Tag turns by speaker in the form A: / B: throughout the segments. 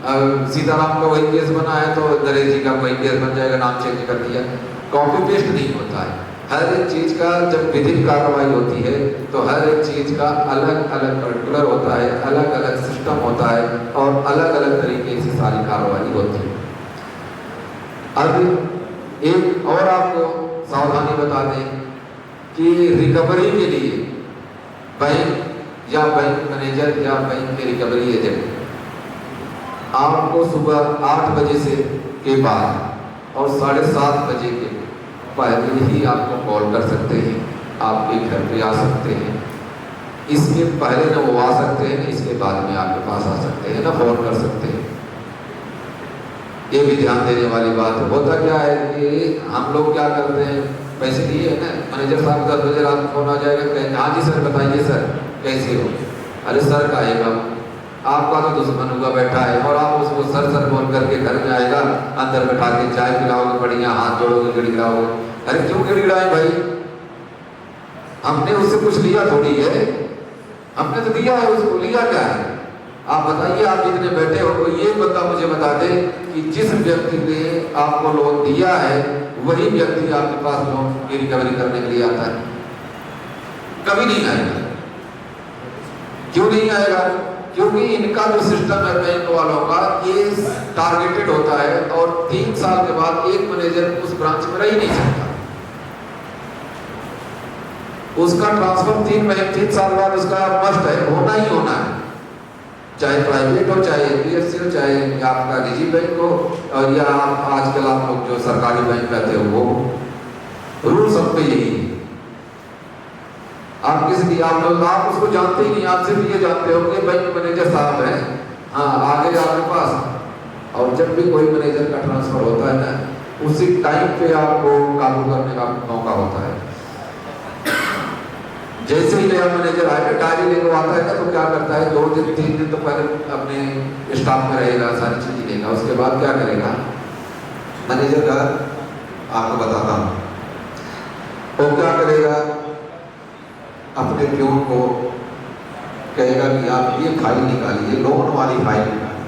A: सीताराम का वही केस बना है तो नरेश जी का वही केस बन जाएगा, नाम चेंज कर दिया। कॉपी पेस्ट नहीं होता है। हर एक चीज का जब विधिक कार्रवाई होती है तो हर एक चीज का अलग अलग पर्टिकुलर होता है, अलग अलग सिस्टम होता है और अलग अलग तरीके से सारी कार्रवाई होती है। अब एक और आपको सावधानी बता दें कि रिकवरी के लिए बैंक या बैंक मैनेजर या बैंक के रिकवरी एजेंट आपको सुबह 8 बजे से के बाद और 7:30 बजे के पहले ही आपको कॉल कर सकते हैं, आपके घर पे आ सकते हैं। इसके पहले न वो आ सकते हैं, इसके बाद में आपके पास आ सकते हैं, ना फोन कर सकते हैं। ये भी ध्यान देने वाली बात है। होता क्या है कि हम लोग क्या करते हैं, पैसे दिए है ना, मैनेजर साहब 10 बजे रात में फोन आ जाएगा, कहेंगे हाँ जी सर बताइए सर कैसे हो। अरे सर का आएगा, आपका तो दुश्मन हुआ बैठा है और आप उसको सर सर बोल करके घर में आएगा, अंदर बैठा के चाय पिलाओगे, बढ़िया हाथ जोड़ोगे, गिड़गिड़ाओगे। अरे क्यों गिड़गिड़ाए भाई, हमने उससे कुछ लिया थोड़ी है, हमने तो दिया है उसको, लिया क्या है आप बताइए। आप जितने बैठे हो ये बता मुझे बता दे कि जिस व्यक्ति ने आपको लोन दिया है वही व्यक्ति आपके पास लोन की रिकवरी करने के लिए आता है? कभी नहीं आएगा। क्यों नहीं आएगा? क्योंकि इनका जो सिस्टम है बैंक वालों का, ये टारगेटेड होता है और 3 साल के बाद एक मैनेजर उस ब्रांच में रह ही नहीं सकता। उसका ट्रांसफर 3 साल बाद उसका मस्ट है, होना ही होना है, चाहे प्राइवेट हो, चाहे एनबीएफसी हो, चाहे आपका निजी बैंक हो, और या आप आजकल आप लोग जो सरकारी बैंक कहते हो वो रूल सब पे यही है। आप किसी भी आप उसको जानते ही नहीं, आप सिर्फ ये जानते हो कि बैंक मैनेजर साहब हैं, हाँ आ गए आपके पास। और जब भी कोई मैनेजर का ट्रांसफर होता है ना, उसी टाइम पे आपको काबू करने का मौका होता है। जैसे ही नया मैनेजर आएगा, डायरी लेकर आता है ना, तो क्या करता है 2 दिन 3 दिन तो पहले अपने स्टाफ में रहेगा, सारी चीजें लेगा। उसके बाद क्या करेगा मैनेजर का, आपको बताता हूँ वो क्या करेगा, अपने प्यून को कहेगा कि आप ये फाइल निकालिए, लोन वाली फाइल निकालिए।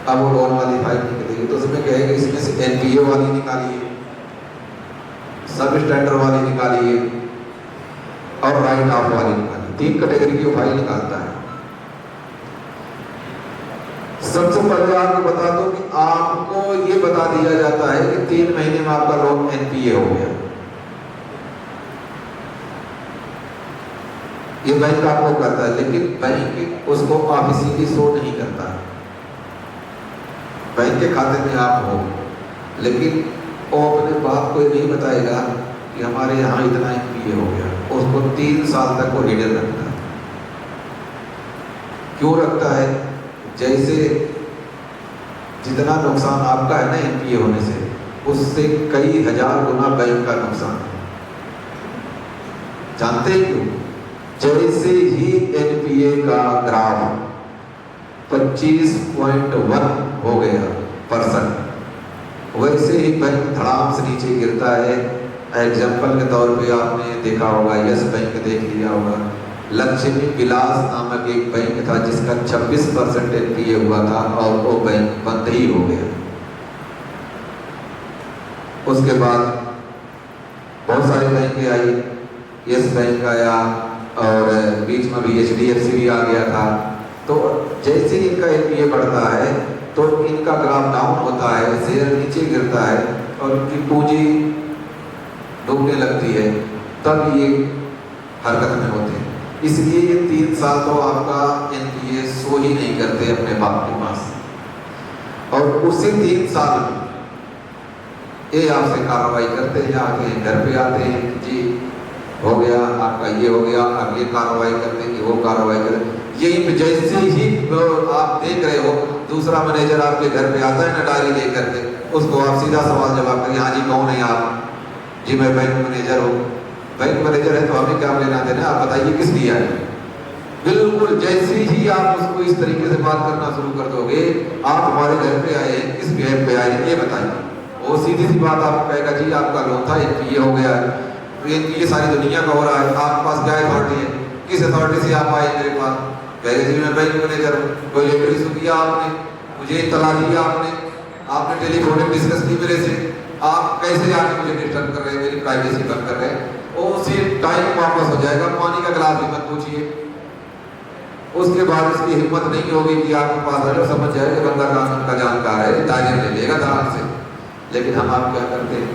A: अब वो लोन वाली फाइल निकलेगी तो उसमें कहेगा इसमें से एनपीए वाली निकालिए, सब स्टैंडर्ड वाली निकालिए और राइट ऑफ वाली निकालिए। 3 कैटेगरी की फाइल निकालता है। सबसे पहले आपको बता दो कि आपको ये बता दिया जाता है कि 3 महीने में आपका लोन एनपीए हो गया। ये बैंक आपको करता है, लेकिन बैंक उसको ऑफिशियली शो नहीं करता। बैंक के खाते में आप हो, लेकिन वो अपने बाप को नहीं बताएगा कि हमारे यहाँ इतना एनपीए हो गया। उसको 3 साल तक वो हिडन रखता है। क्यों रखता है? जैसे जितना नुकसान आपका है ना एनपीए होने से, उससे कई हजार गुना बैंक का नुकसान है। जानते हैं क्यों? जैसे ही एनपीए का ग्राफ 25.1 हो गया %, वैसे ही बैंक धड़ाम से नीचे गिरता है। एग्जाम्पल के तौर पे आपने देखा होगा, यस बैंक देख लिया होगा, लक्ष्मी विलास नामक एक बैंक था जिसका 26% एनपीए हुआ था और वो बैंक बंद ही हो गया। उसके बाद बहुत सारे बैंक आई, यस बैंक आया और बीच में भी एचडीएफसी भी आ गया था। तो जैसे ही इनका एनपीए बढ़ता है तो इनका ग्राफ डाउन होता है, शेयर नीचे गिरता है और इनकी पूंजी डूबने लगती है, तब ये हरकत में होते हैं। इसलिए ये 3 साल तो आपका एनपीए शो ही नहीं करते अपने बाप के पास, और उसी 3 साल में ये आपसे कार्रवाई करते हैं, आते हैं घर पे आते हैं, जी हो गया आपका, ये हो गया, अब ये कार्रवाई करते हैं, वो कार्रवाई करते। यही जैसे ही आप देख रहे हो दूसरा मैनेजर आपके घर पे आता है ना डायरी लेकर के, उसको आप सीधा सवाल जवाब करिए, हाँ जी कौन है आप? जी मैं बैंक मैनेजर हूँ। बैंक मैनेजर है तो हमें क्या लेना देना, आप बताइए किस लिए आए? बिल्कुल जैसे ही आप उसको इस तरीके से बात करना शुरू कर दोगे, आप हमारे घर पे आए हैं, किस बिहेव पे आए हैं ये बताइए, वो सीधी सी बात आपको कहेगा जी आपका लोन था, ये हो गया है, ये सारी दुनिया का हो रहा है, आपके पास क्या अथॉरिटी है? किस अथॉरिटी से आप आए मेरे पास? कह रहे मैं बैंक मैनेजर हूँ, कोई लेटर इशू किया आपने, मुझे इत्तला दिया आपने टेलीफोनिक डिस्कस की मेरे से, आप कैसे आके मुझे डिस्टर्ब कर रहे हैं, मेरी प्राइवेसी कम कर रहे हैं, और उसी टाइम वापस हो जाएगा, पानी का गिलास भी मत पूछिए। उसके बाद इसकी हिम्मत नहीं होगी कि आपके पास आए, समझ जाएगा बंदा कानून का जानकार है, दायरे ले लेगा ध्यान से। लेकिन हम आप क्या करते हैं,